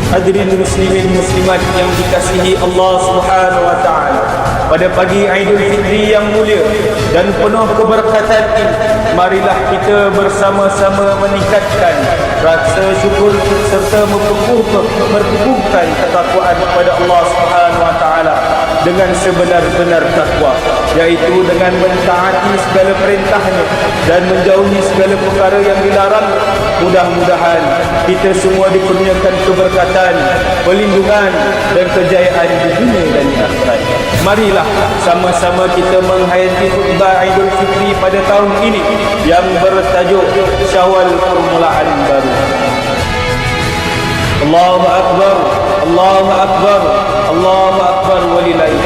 Hadirin muslimin muslimat yang dikasihi Allah Subhanahu wa taala. Pada pagi Aidil Fitri yang mulia dan penuh keberkatan ini, marilah kita bersama-sama meningkatkan rasa syukur serta memperkukuhkan ketakwaan kepada Allah Subhanahu wa taala dengan sebenar-benar takwa, yaitu dengan mentaati segala perintahnya dan menjauhi segala perkara yang dilarang. Mudah-mudahan kita semua dikurniakan keberkatan, perlindungan dan kejayaan di dunia dan di akhirat. Marilah sama-sama kita menghayati khutbah Aidil Fitri pada tahun ini yang bertajuk Syawal Permulaan Baru. Allahu Akbar, Allahu Akbar, Allahu Akbar walillahil